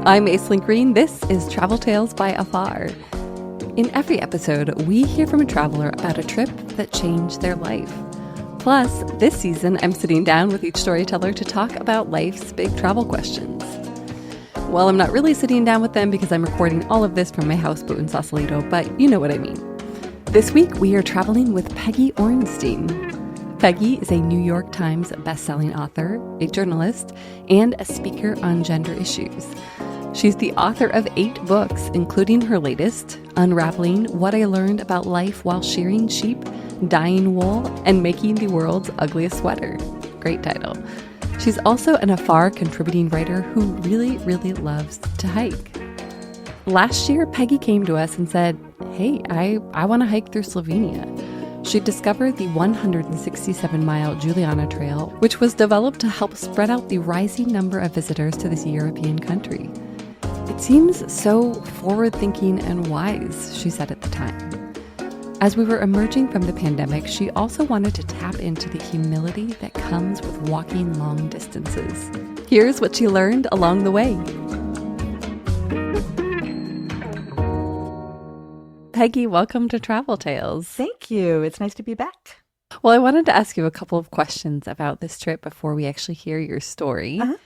I'm Aislinn Green. This is Travel Tales by Afar. In every episode, we hear from a traveler about a trip that changed their life. Plus, this season, I'm sitting down with each storyteller to talk about life's big travel questions. Well, I'm not really sitting down with them because I'm recording all of this from my houseboat in Sausalito, but you know what I mean. This week, we are traveling with Peggy Orenstein. Peggy is a New York Times bestselling author, a journalist, and a speaker on gender issues. She's the author of 8 books, including her latest, Unraveling What I Learned About Life While Shearing Sheep, Dyeing Wool, and Making the World's Ugliest Sweater. Great title. She's also an Afar contributing writer who really, really loves to hike. Last year, Peggy came to us and said, hey, I want to hike through Slovenia. She discovered the 167-mile Juliana Trail, which was developed to help spread out the rising number of visitors to this European country. It seems so forward-thinking and wise, she said at the time. As we were emerging from the pandemic, she also wanted to tap into the humility that comes with walking long distances. Here's what she learned along the way. Peggy, welcome to Travel Tales. Thank you. It's nice to be back. Well, I wanted to ask you a couple of questions about this trip before we actually hear your story. Uh-huh.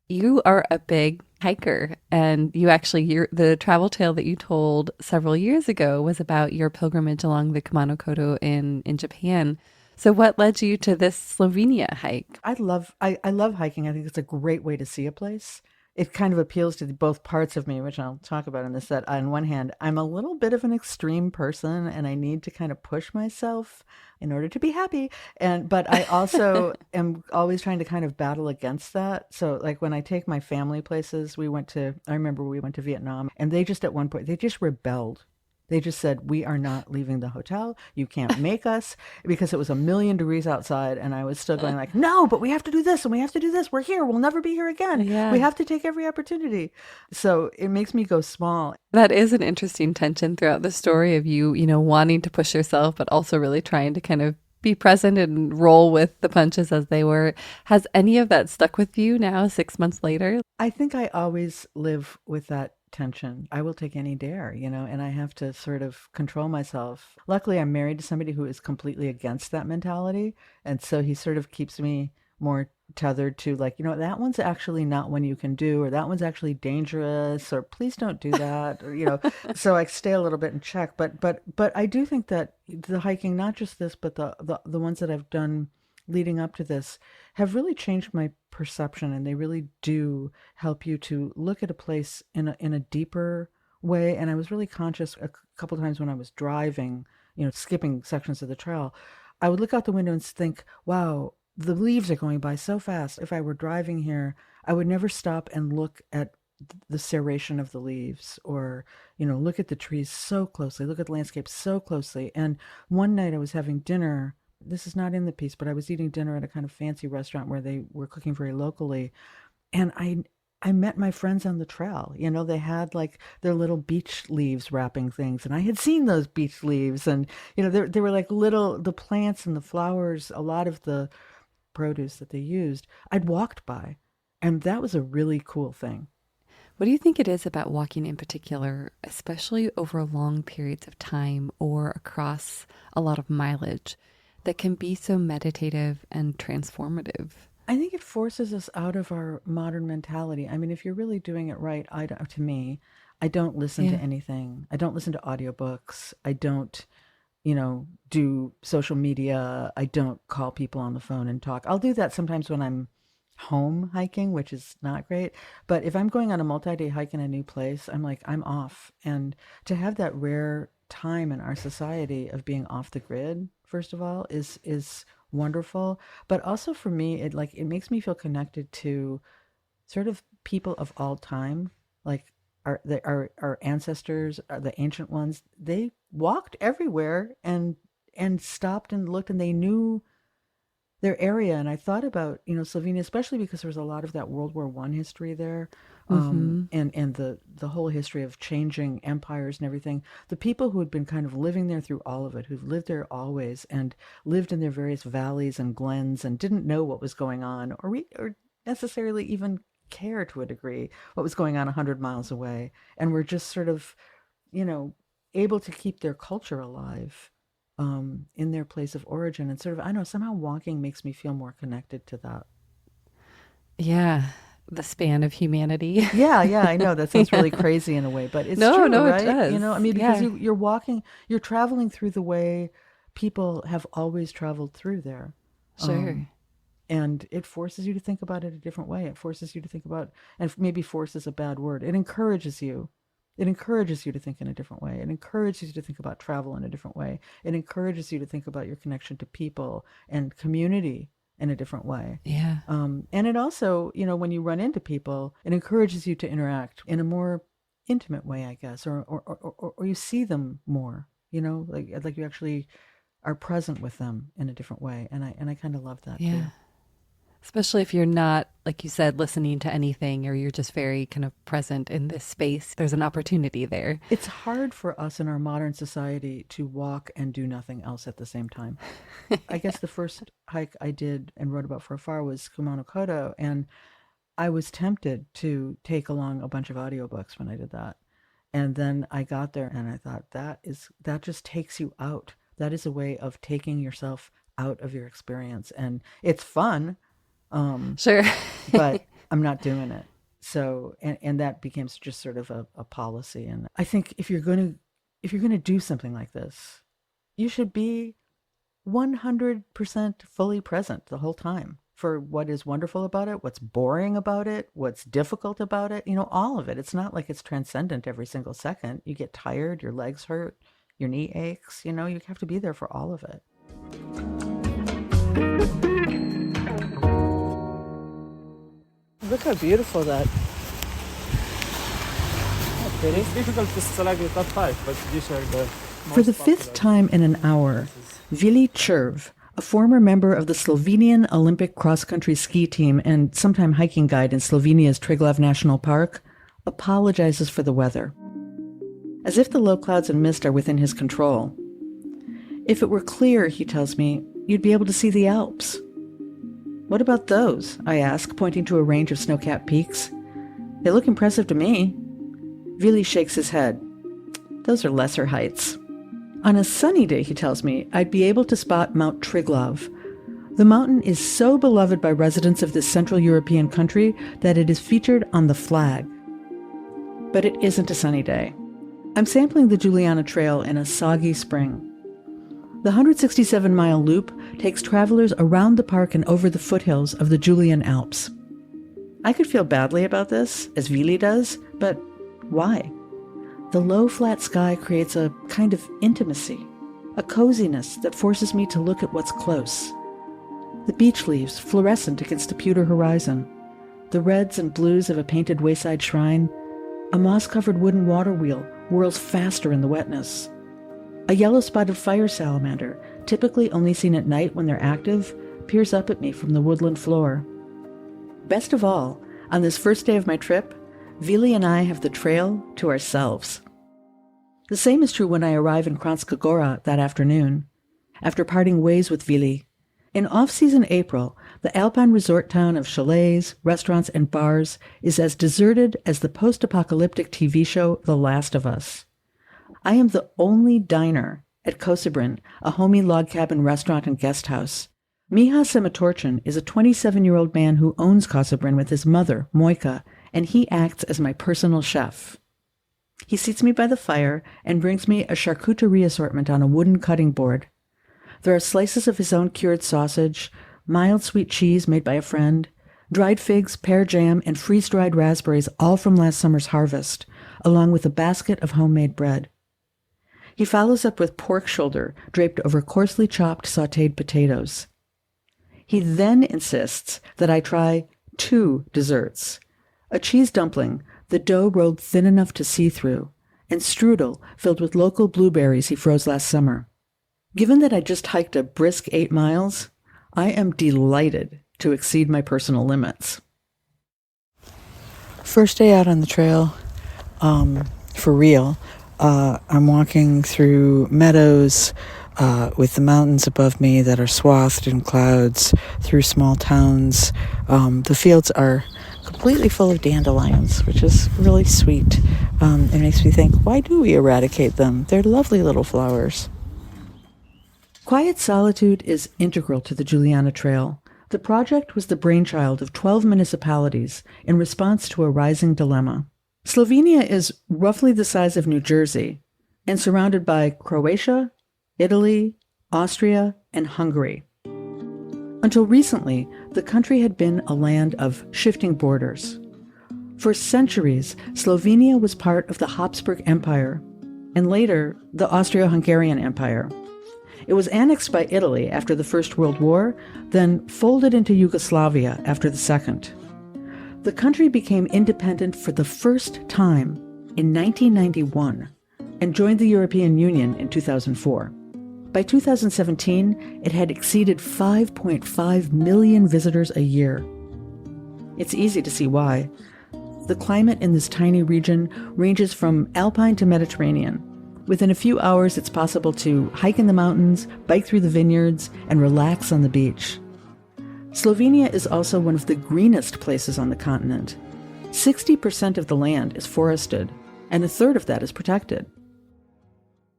You are a big hiker, and the travel tale that you told several years ago was about your pilgrimage along the Kumano-Koto in Japan. So what led you to this Slovenia hike? I love hiking. I think it's a great way to see a place. It kind of appeals to both parts of me, which I'll talk about in this. That on one hand, I'm a little bit of an extreme person and I need to kind of push myself in order to be happy. But I also am always trying to kind of battle against that. So like when I take my family places, I remember we went to Vietnam, and they just at one point, they just rebelled. They just said, we are not leaving the hotel. You can't make us, because it was 1,000,000 degrees outside. And I was still going like, no, but we have to do this and we have to do this. We're here. We'll never be here again. Yeah. We have to take every opportunity. So it makes me go small. That is an interesting tension throughout the story of you wanting to push yourself, but also really trying to kind of be present and roll with the punches as they were. Has any of that stuck with you now, 6 months later? I think I always live with that tension. I will take any dare, and I have to sort of control myself. Luckily, I'm married to somebody who is completely against that mentality. And so he sort of keeps me more tethered to like, that one's actually not one you can do, or that one's actually dangerous, or please don't do that, or, so I stay a little bit in check. But I do think that the hiking, not just this, but the ones that I've done leading up to this have really changed my perception, and they really do help you to look at a place in a deeper way. And I was really conscious a couple times when I was driving, skipping sections of the trail. I would look out the window and think, wow, the leaves are going by so fast. If I were driving here, I would never stop and look at the serration of the leaves, or, look at the trees so closely, look at the landscape so closely. And one night I was having dinner. This is not in the piece, but I was eating dinner at a kind of fancy restaurant where they were cooking very locally. And I met my friends on the trail. They had like their little beech leaves wrapping things. And I had seen those beech leaves. And, they were like the plants and the flowers, a lot of the produce that they used, I'd walked by. And that was a really cool thing. What do you think it is about walking in particular, especially over long periods of time or across a lot of mileage, that can be so meditative and transformative? I think it forces us out of our modern mentality. I mean, if you're really doing it right, to me, I don't listen to anything. I don't listen to audiobooks. I don't, do social media. I don't call people on the phone and talk. I'll do that sometimes when I'm home hiking, which is not great. But if I'm going on a multi-day hike in a new place, I'm off. And to have that rare time in our society of being off the grid, first of all, is wonderful. But also for me, it makes me feel connected to sort of people of all time, like our ancestors, the ancient ones. They walked everywhere and stopped and looked, and they knew their area. And I thought about, Slovenia, especially because there was a lot of that World War I history there, and the whole history of changing empires and everything. The people who had been kind of living there through all of it, who've lived there always and lived in their various valleys and glens and didn't know what was going on, or necessarily even care to a degree what was going on 100 miles away, and were just sort of, you know, able to keep their culture alive in their place of origin. And sort of, I don't know, somehow walking makes me feel more connected to that. Yeah. The span of humanity. Yeah, I know that sounds Yeah. really crazy in a way, but it's No, true, no, it right? does. You know, I mean, because Yeah. you're walking, you're traveling through the way people have always traveled through there. Sure. And it forces you to think about it a different way. It forces you to think about, and maybe force is a bad word. It encourages you. It encourages you to think in a different way. It encourages you to think about travel in a different way. It encourages you to think about your connection to people and community in a different way. Yeah. And it also, you know, when you run into people, it encourages you to interact in a more intimate way, I guess, or you see them more, you know, like you actually are present with them in a different way. And I kind of love that too. Yeah. Especially if you're not, like you said, listening to anything or you're just very kind of present in this space. There's an opportunity there. It's hard for us in our modern society to walk and do nothing else at the same time. I guess the first hike I did and wrote about for Afar was Kumano Kodo, and I was tempted to take along a bunch of audiobooks when I did that. And then I got there and I thought that just takes you out. That is a way of taking yourself out of your experience. And it's fun, Sure. but I'm not doing it. So, and that became just sort of a policy. And I think if you're going to do something like this, you should be 100% fully present the whole time for what is wonderful about it, what's boring about it, what's difficult about it, you know, all of it. It's not like it's transcendent every single second. You get tired, your legs hurt, your knee aches, you know, you have to be there for all of it. Look how beautiful that. Pretty. It's difficult to select the top 5, but these are the For the fifth time in an hour, Vili Červ, a former member of the Slovenian Olympic cross-country ski team and sometime hiking guide in Slovenia's Triglav National Park, apologizes for the weather, as if the low clouds and mist are within his control. If it were clear, he tells me, you'd be able to see the Alps. What about those? I ask, pointing to a range of snow-capped peaks. They look impressive to me. Vili shakes his head. Those are lesser heights. On a sunny day, he tells me, I'd be able to spot Mount Triglav. The mountain is so beloved by residents of this Central European country that it is featured on the flag. But it isn't a sunny day. I'm sampling the Juliana Trail in a soggy spring. The 167-mile loop takes travelers around the park and over the foothills of the Julian Alps. I could feel badly about this, as Vili does, but why? The low, flat sky creates a kind of intimacy, a coziness that forces me to look at what's close. The beech leaves fluorescent against the pewter horizon, the reds and blues of a painted wayside shrine, a moss-covered wooden water wheel whirls faster in the wetness. A yellow-spotted fire salamander, typically only seen at night when they're active, peers up at me from the woodland floor. Best of all, on this first day of my trip, Vili and I have the trail to ourselves. The same is true when I arrive in Kranjska Gora that afternoon. After parting ways with Vili, in off-season April, the alpine resort town of chalets, restaurants, and bars is as deserted as the post-apocalyptic TV show The Last of Us. I am the only diner at Kosebrin, a homey log cabin restaurant and guest house. Miha Sematorchin is a 27-year-old man who owns Kosebrin with his mother, Mojka, and he acts as my personal chef. He seats me by the fire and brings me a charcuterie assortment on a wooden cutting board. There are slices of his own cured sausage, mild sweet cheese made by a friend, dried figs, pear jam, and freeze-dried raspberries, all from last summer's harvest, along with a basket of homemade bread. He follows up with pork shoulder draped over coarsely chopped sautéed potatoes. He then insists that I try 2 desserts, a cheese dumpling, the dough rolled thin enough to see through, and strudel filled with local blueberries he froze last summer. Given that I just hiked a brisk 8 miles, I am delighted to exceed my personal limits. First day out on the trail, for real. I'm walking through meadows, with the mountains above me that are swathed in clouds through small towns. The fields are completely full of dandelions, which is really sweet. It makes me think, why do we eradicate them? They're lovely little flowers. Quiet solitude is integral to the Juliana Trail. The project was the brainchild of 12 municipalities in response to a rising dilemma. Slovenia is roughly the size of New Jersey and surrounded by Croatia, Italy, Austria, and Hungary. Until recently, the country had been a land of shifting borders. For centuries, Slovenia was part of the Habsburg Empire, and later, the Austro-Hungarian Empire. It was annexed by Italy after the First World War, then folded into Yugoslavia after the Second. The country became independent for the first time in 1991 and joined the European Union in 2004. By 2017, it had exceeded 5.5 million visitors a year. It's easy to see why. The climate in this tiny region ranges from alpine to Mediterranean. Within a few hours, it's possible to hike in the mountains, bike through the vineyards, and relax on the beach. Slovenia is also one of the greenest places on the continent. 60% of the land is forested, and a third of that is protected.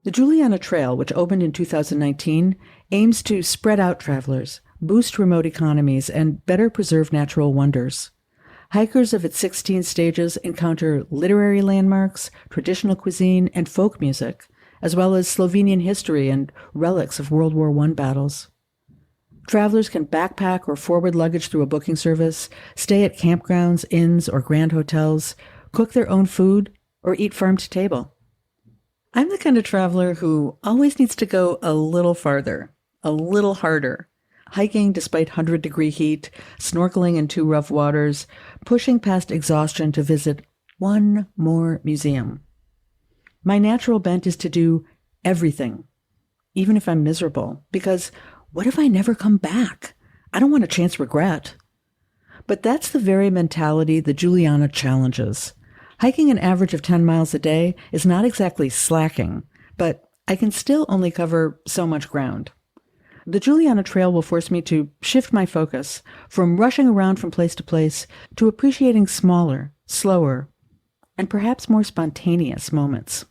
The Juliana Trail, which opened in 2019, aims to spread out travelers, boost remote economies, and better preserve natural wonders. Hikers of its 16 stages encounter literary landmarks, traditional cuisine, and folk music, as well as Slovenian history and relics of World War I battles. Travelers can backpack or forward luggage through a booking service, stay at campgrounds, inns, or grand hotels, cook their own food, or eat farm to table. I'm the kind of traveler who always needs to go a little farther, a little harder, hiking despite 100-degree heat, snorkeling in too rough waters, pushing past exhaustion to visit one more museum. My natural bent is to do everything, even if I'm miserable, because what if I never come back? I don't want to chance regret. But that's the very mentality the Juliana challenges. Hiking an average of 10 miles a day is not exactly slacking, but I can still only cover so much ground. The Juliana Trail will force me to shift my focus from rushing around from place to place to appreciating smaller, slower, and perhaps more spontaneous moments.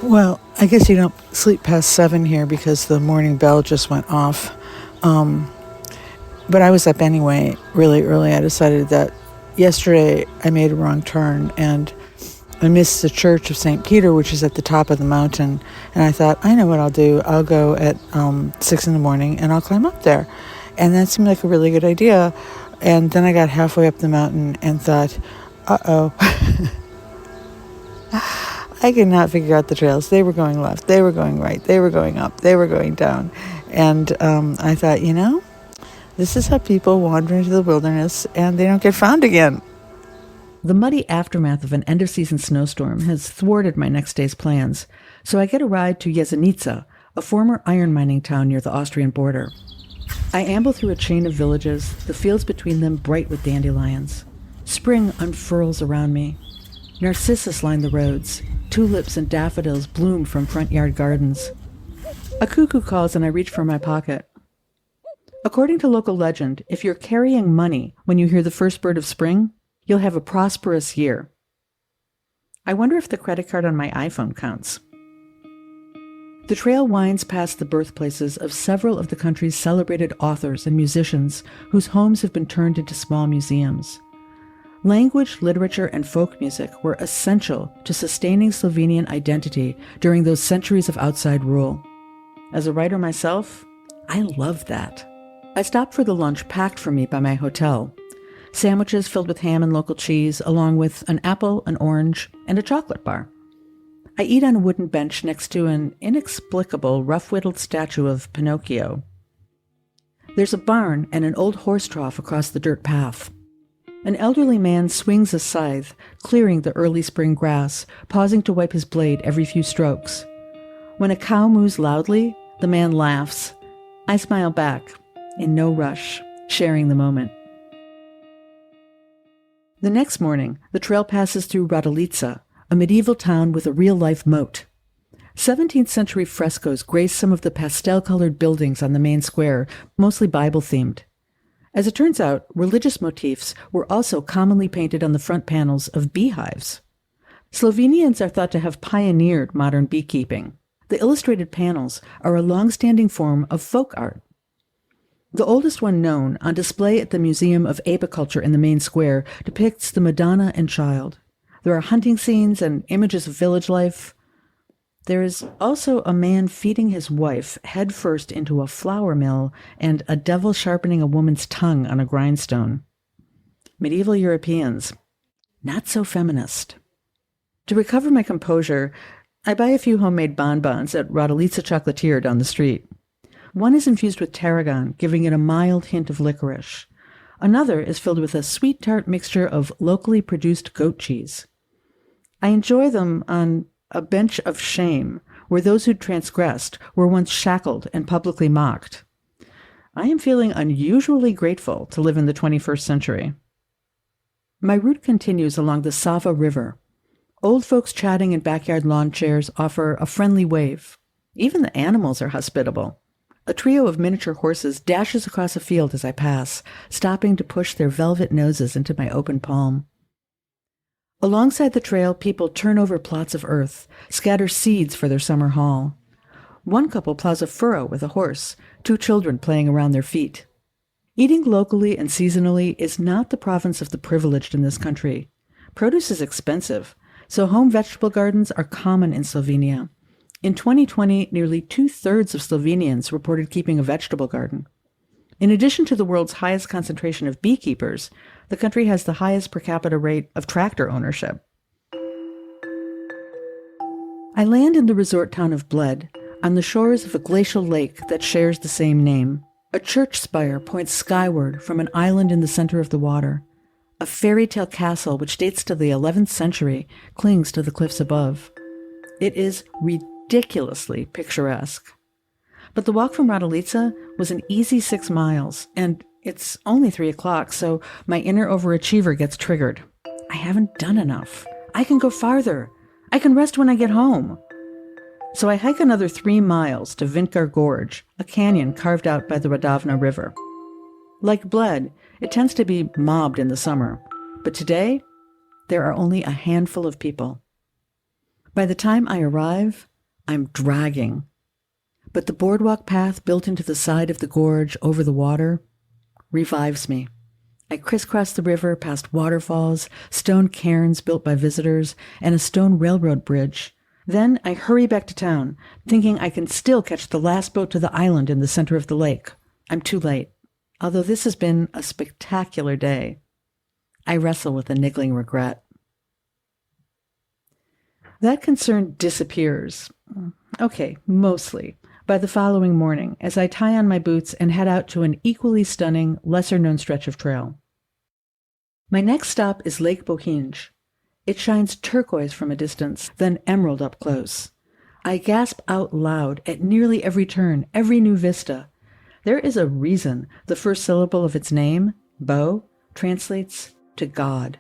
Well, I guess you don't sleep past 7 here because the morning bell just went off. But I was up anyway, really early. I decided that yesterday I made a wrong turn and I missed the church of St. Peter, which is at the top of the mountain. And I thought, I know what I'll do. I'll go at 6 in the morning and I'll climb up there. And that seemed like a really good idea. And then I got halfway up the mountain and thought, uh-oh. I could not figure out the trails. They were going left. They were going right. They were going up. They were going down. And I thought, this is how people wander into the wilderness and they don't get found again. The muddy aftermath of an end-of-season snowstorm has thwarted my next day's plans, so I get a ride to Jesenice, a former iron mining town near the Austrian border. I amble through a chain of villages, the fields between them bright with dandelions. Spring unfurls around me. Narcissus line the roads. Tulips and daffodils bloom from front yard gardens. A cuckoo calls and I reach for my pocket. According to local legend, if you're carrying money when you hear the first bird of spring, you'll have a prosperous year. I wonder if the credit card on my iPhone counts. The trail winds past the birthplaces of several of the country's celebrated authors and musicians whose homes have been turned into small museums. Language, literature, and folk music were essential to sustaining Slovenian identity during those centuries of outside rule. As a writer myself, I love that. I stopped for the lunch packed for me by my hotel. Sandwiches filled with ham and local cheese, along with an apple, an orange, and a chocolate bar. I eat on a wooden bench next to an inexplicable, rough-whittled statue of Pinocchio. There's a barn and an old horse trough across the dirt path. An elderly man swings a scythe, clearing the early spring grass, pausing to wipe his blade every few strokes. When a cow moos loudly, the man laughs. I smile back, in no rush, sharing the moment. The next morning, the trail passes through Radolica, a medieval town with a real-life moat. 17th century frescoes grace some of the pastel-colored buildings on the main square, mostly Bible-themed. As it turns out, religious motifs were also commonly painted on the front panels of beehives. Slovenians are thought to have pioneered modern beekeeping. The illustrated panels are a long-standing form of folk art. The oldest one known, on display at the Museum of Apiculture in the main square, depicts the Madonna and Child. There are hunting scenes and images of village life. There is also a man feeding his wife headfirst into a flour mill and a devil sharpening a woman's tongue on a grindstone. Medieval Europeans, not so feminist. To recover my composure, I buy a few homemade bonbons at Radolica Chocolatier down the street. One is infused with tarragon, giving it a mild hint of licorice. Another is filled with a sweet tart mixture of locally produced goat cheese. I enjoy them on a bench of shame, where those who'd transgressed were once shackled and publicly mocked. I am feeling unusually grateful to live in the 21st century. My route continues along the Sava River. Old folks chatting in backyard lawn chairs offer a friendly wave. Even the animals are hospitable. A trio of miniature horses dashes across a field as I pass, stopping to push their velvet noses into my open palm. Alongside the trail, people turn over plots of earth, scatter seeds for their summer haul. One couple plows a furrow with a horse, 2 children playing around their feet. Eating locally and seasonally is not the province of the privileged in this country. Produce is expensive, so home vegetable gardens are common in Slovenia. In 2020, nearly 2/3 of Slovenians reported keeping a vegetable garden. In addition to the world's highest concentration of beekeepers, the country has the highest per capita rate of tractor ownership. I land in the resort town of Bled, on the shores of a glacial lake that shares the same name. A church spire points skyward from an island in the center of the water. A fairy tale castle which dates to the 11th century clings to the cliffs above. It is ridiculously picturesque. But the walk from Radolica was an easy 6 miles, and it's only 3 o'clock, so my inner overachiever gets triggered. I haven't done enough. I can go farther. I can rest when I get home. So I hike another 3 miles to Vincar Gorge, a canyon carved out by the Radavna River. Like Bled, it tends to be mobbed in the summer, but today there are only a handful of people. By the time I arrive, I'm dragging. But the boardwalk path built into the side of the gorge over the water revives me. I crisscross the river past waterfalls, stone cairns built by visitors, and a stone railroad bridge. Then I hurry back to town, thinking I can still catch the last boat to the island in the center of the lake. I'm too late, although this has been a spectacular day. I wrestle with a niggling regret. That concern disappears. Okay, mostly. By the following morning, as I tie on my boots and head out to an equally stunning, lesser-known stretch of trail. My next stop is Lake Bohinj. It shines turquoise from a distance, then emerald up close. I gasp out loud at nearly every turn, every new vista. There is a reason the first syllable of its name, Bo, translates to God.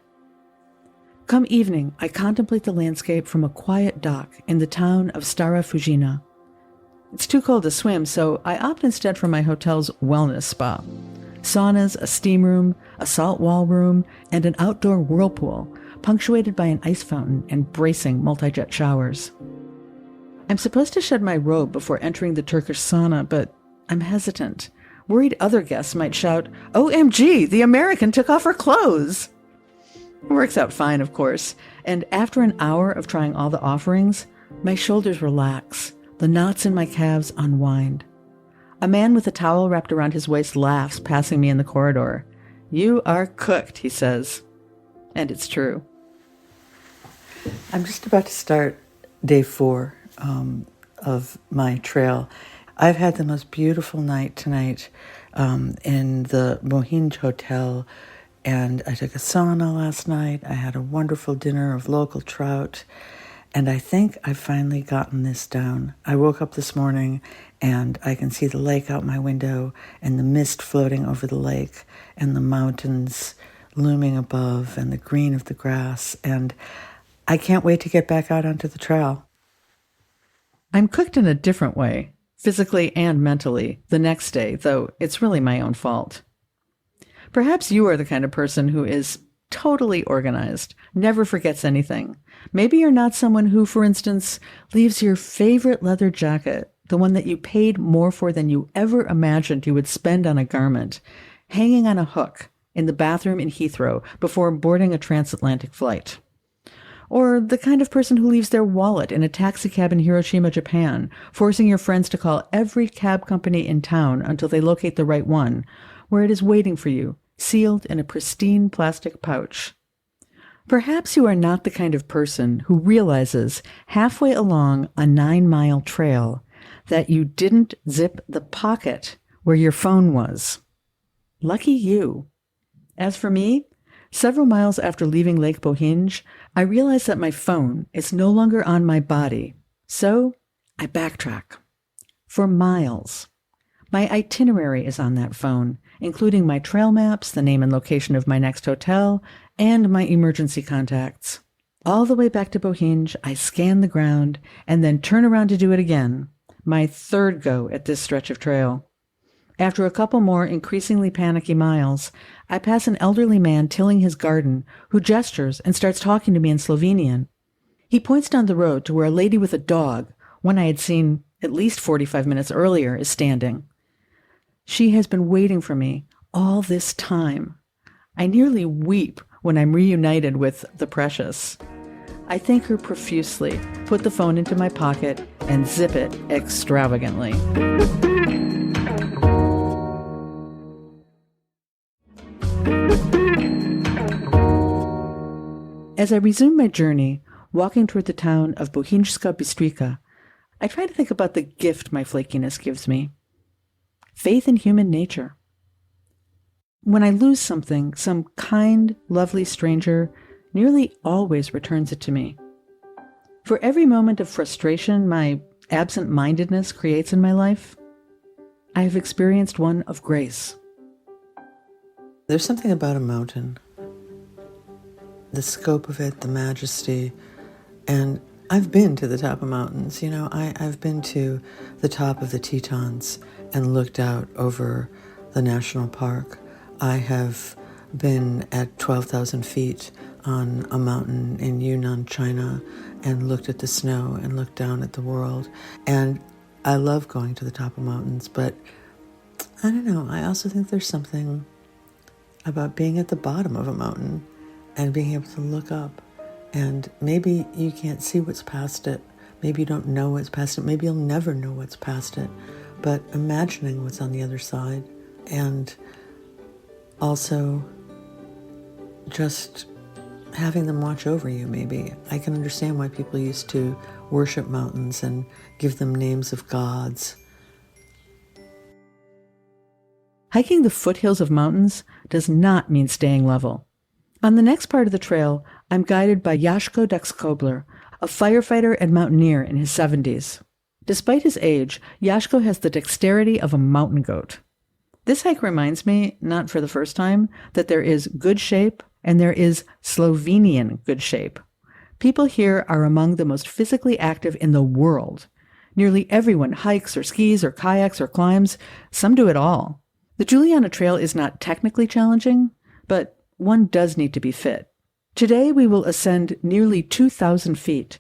Come evening, I contemplate the landscape from a quiet dock in the town of Stara Fujina. It's too cold to swim, so I opt instead for my hotel's wellness spa. Saunas, a steam room, a salt wall room, and an outdoor whirlpool, punctuated by an ice fountain and bracing multi-jet showers. I'm supposed to shed my robe before entering the Turkish sauna, but I'm hesitant, worried other guests might shout, "OMG, the American took off her clothes!" It works out fine, of course, and after an hour of trying all the offerings, my shoulders relax, the knots in my calves unwind. A man with a towel wrapped around his waist laughs, passing me in the corridor. "You are cooked," he says. And it's true. I'm just about to start day 4 of my trail. I've had the most beautiful night tonight in the Bohinj Hotel, and I took a sauna last night. I had a wonderful dinner of local trout, and I think I've finally gotten this down. I woke up this morning, and I can see the lake out my window, and the mist floating over the lake, and the mountains looming above, and the green of the grass, and I can't wait to get back out onto the trail. I'm cooked in a different way, physically and mentally, the next day, though it's really my own fault. Perhaps you are the kind of person who is totally organized, never forgets anything. Maybe you're not someone who, for instance, leaves your favorite leather jacket, the one that you paid more for than you ever imagined you would spend on a garment, hanging on a hook in the bathroom in Heathrow before boarding a transatlantic flight. Or the kind of person who leaves their wallet in a taxicab in Hiroshima, Japan, forcing your friends to call every cab company in town until they locate the right one, where it is waiting for you, sealed in a pristine plastic pouch. Perhaps you are not the kind of person who realizes halfway along a 9-mile trail that you didn't zip the pocket where your phone was. Lucky you. As for me, several miles after leaving Lake Bohinj, I realized that my phone is no longer on my body, so I backtrack. For miles. My itinerary is on that phone, including my trail maps, the name and location of my next hotel, and my emergency contacts. All the way back to Bohinj, I scan the ground and then turn around to do it again, my third go at this stretch of trail. After a couple more increasingly panicky miles, I pass an elderly man tilling his garden who gestures and starts talking to me in Slovenian. He points down the road to where a lady with a dog, one I had seen at least 45 minutes earlier, is standing. She has been waiting for me all this time. I nearly weep when I'm reunited with the precious. I thank her profusely, put the phone into my pocket, and zip it extravagantly. As I resume my journey, walking toward the town of Bohinjska Bystrica, I try to think about the gift my flakiness gives me. Faith in human nature. When I lose something, some kind, lovely stranger nearly always returns it to me. For every moment of frustration my absent-mindedness creates in my life, I have experienced one of grace. There's something about a mountain, the scope of it, the majesty, and I've been to the top of mountains. You know, I've been to the top of the Tetons and looked out over the national park. I have been at 12,000 feet on a mountain in Yunnan, China, and looked at the snow and looked down at the world. And I love going to the top of mountains, but I don't know, I also think there's something about being at the bottom of a mountain and being able to look up. And maybe you can't see what's past it. Maybe you don't know what's past it. Maybe you'll never know what's past it. But imagining what's on the other side, and also just having them watch over you, maybe. I can understand why people used to worship mountains and give them names of gods. Hiking the foothills of mountains does not mean staying level. On the next part of the trail, I'm guided by Jaško Dakskobler, a firefighter and mountaineer in his 70s. Despite his age, Jaško has the dexterity of a mountain goat. This hike reminds me, not for the first time, that there is good shape and there is Slovenian good shape. People here are among the most physically active in the world. Nearly everyone hikes or skis or kayaks or climbs. Some do it all. The Juliana Trail is not technically challenging, but one does need to be fit. Today we will ascend nearly 2,000 feet.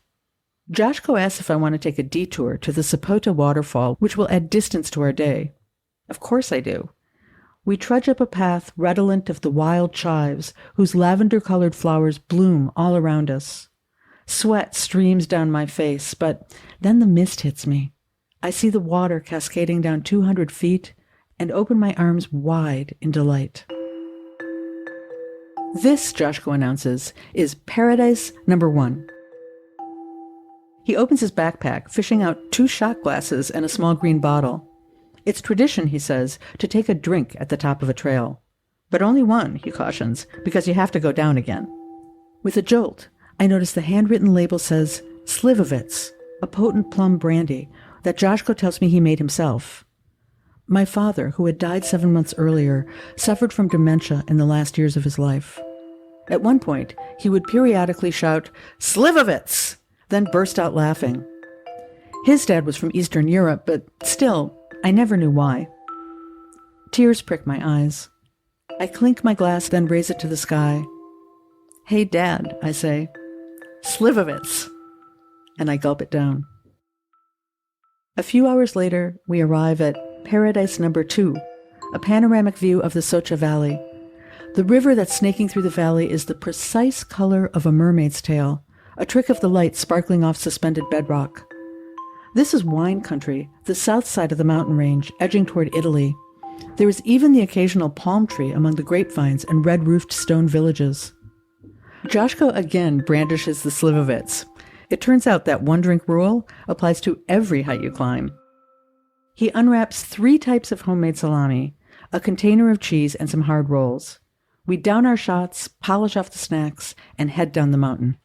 Jaško asks if I want to take a detour to the Sapota waterfall, which will add distance to our day. Of course I do. We trudge up a path redolent of the wild chives, whose lavender-colored flowers bloom all around us. Sweat streams down my face, but then the mist hits me. I see the water cascading down 200 feet and open my arms wide in delight. This, Jaško announces, is paradise number 1. He opens his backpack, fishing out 2 shot glasses and a small green bottle. It's tradition, he says, to take a drink at the top of a trail. But only one, he cautions, because you have to go down again. With a jolt, I notice the handwritten label says Slivovitz, a potent plum brandy that Jaško tells me he made himself. My father, who had died 7 months earlier, suffered from dementia in the last years of his life. At one point, he would periodically shout, "Slivovitz!" then burst out laughing. His dad was from Eastern Europe, but still, I never knew why. Tears prick my eyes. I clink my glass, then raise it to the sky. "Hey, Dad," I say. "Slivovitz." And I gulp it down. A few hours later, we arrive at Paradise Number 2, a panoramic view of the Socha Valley. The river that's snaking through the valley is the precise color of a mermaid's tail, a trick of the light sparkling off suspended bedrock. This is wine country, the south side of the mountain range, edging toward Italy. There is even the occasional palm tree among the grapevines and red-roofed stone villages. Joshko again brandishes the Slivovitz. It turns out that one-drink rule applies to every height you climb. He unwraps 3 types of homemade salami, a container of cheese, and some hard rolls. We down our shots, polish off the snacks, and head down the mountain.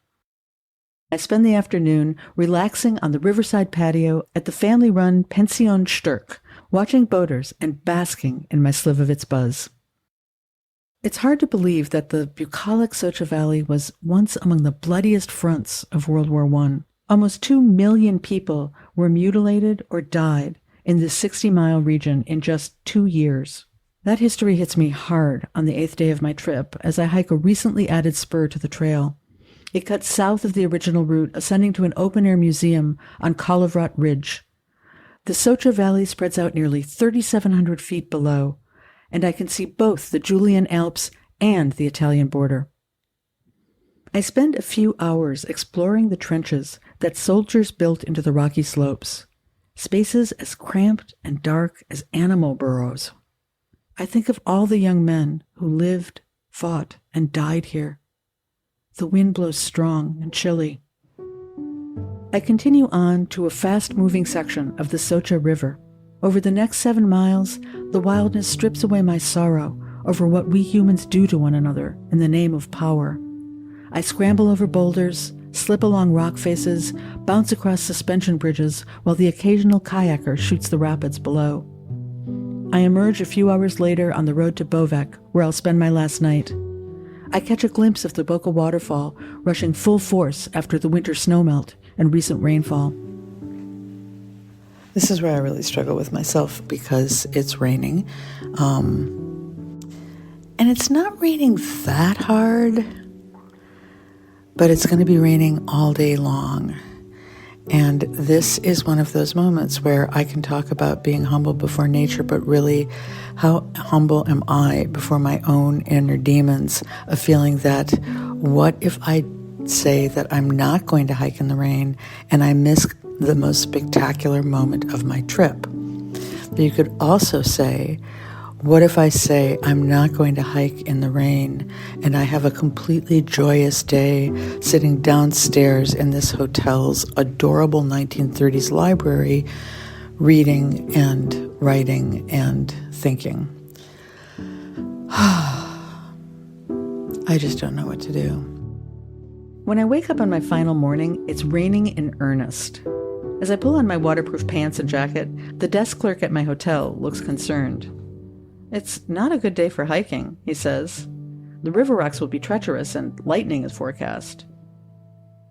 I spend the afternoon relaxing on the riverside patio at the family-run Pension Sturk, watching boaters and basking in my Slivovitz buzz. It's hard to believe that the bucolic Socha Valley was once among the bloodiest fronts of World War I. Almost 2 million people were mutilated or died in this 60-mile region in just 2 years. That history hits me hard on the 8th day of my trip as I hike a recently added spur to the trail. It cuts south of the original route, ascending to an open-air museum on Kalavrat Ridge. The Socha Valley spreads out nearly 3,700 feet below, and I can see both the Julian Alps and the Italian border. I spend a few hours exploring the trenches that soldiers built into the rocky slopes, spaces as cramped and dark as animal burrows. I think of all the young men who lived, fought, and died here. The wind blows strong and chilly. I continue on to a fast-moving section of the Socha River. Over the next 7 miles, the wildness strips away my sorrow over what we humans do to one another in the name of power. I scramble over boulders, slip along rock faces, bounce across suspension bridges while the occasional kayaker shoots the rapids below. I emerge a few hours later on the road to Bovec, where I'll spend my last night. I catch a glimpse of the Boca waterfall rushing full force after the winter snowmelt and recent rainfall. This is where I really struggle with myself because it's raining. And it's not raining that hard, but it's going to be raining all day long. And this is one of those moments where I can talk about being humble before nature, but really, how humble am I before my own inner demons of feeling that, what if I say that I'm not going to hike in the rain and I miss the most spectacular moment of my trip? But you could also say, what if I say I'm not going to hike in the rain and I have a completely joyous day sitting downstairs in this hotel's adorable 1930s library, reading and writing and thinking? I just don't know what to do. When I wake up on my final morning, it's raining in earnest. As I pull on my waterproof pants and jacket, the desk clerk at my hotel looks concerned. "It's not a good day for hiking," he says. "The river rocks will be treacherous and lightning is forecast."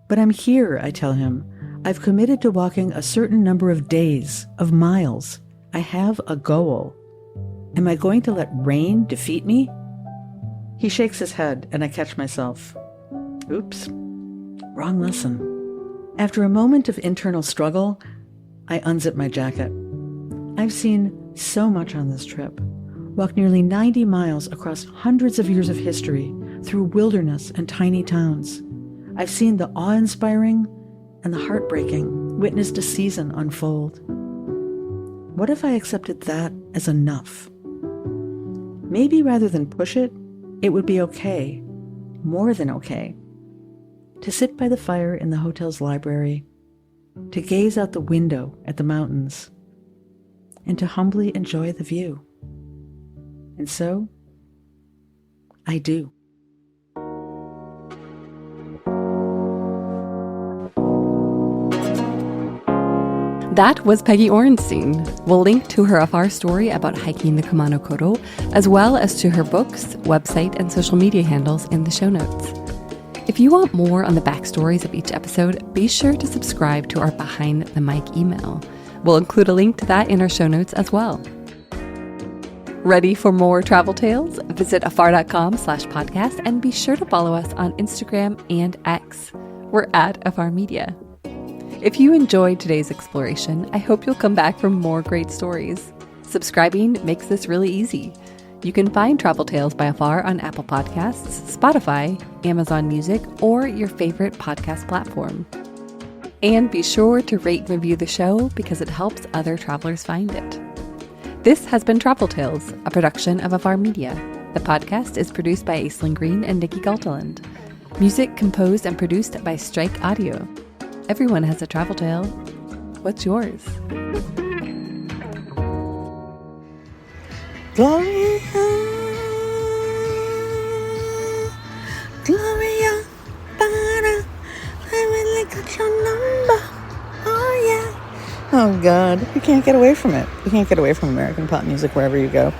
"But I'm here," I tell him. "I've committed to walking a certain number of days, of miles. I have a goal. Am I going to let rain defeat me?" He shakes his head, and I catch myself. Oops, wrong lesson. After a moment of internal struggle, I unzip my jacket. I've seen so much on this trip. Walked nearly 90 miles across hundreds of years of history, through wilderness and tiny towns. I've seen the awe-inspiring and the heartbreaking, witnessed a season unfold. What if I accepted that as enough? Maybe rather than push it, it would be okay, more than okay, to sit by the fire in the hotel's library, to gaze out the window at the mountains, and to humbly enjoy the view. And so, I do. That was Peggy Orenstein. We'll link to her Afar story about hiking the Kumano Koro, as well as to her books, website, and social media handles in the show notes. If you want more on the backstories of each episode, be sure to subscribe to our Behind the Mic email. We'll include a link to that in our show notes as well. Ready for more travel tales? Visit afar.com/podcast and be sure to follow us on Instagram and X. We're at Afar Media. If you enjoyed today's exploration, I hope you'll come back for more great stories. Subscribing makes this really easy. You can find Travel Tales by Afar on Apple Podcasts, Spotify, Amazon Music, or your favorite podcast platform. And be sure to rate and review the show because it helps other travelers find it. This has been Travel Tales, a production of Afar Media. The podcast is produced by Aislinn Green and Nikki Galteland. Music composed and produced by Strike Audio. Everyone has a travel tale. What's yours? Gloria, Gloria, para, I really got your number. Oh yeah. Oh God, you can't get away from it. You can't get away from American pop music wherever you go.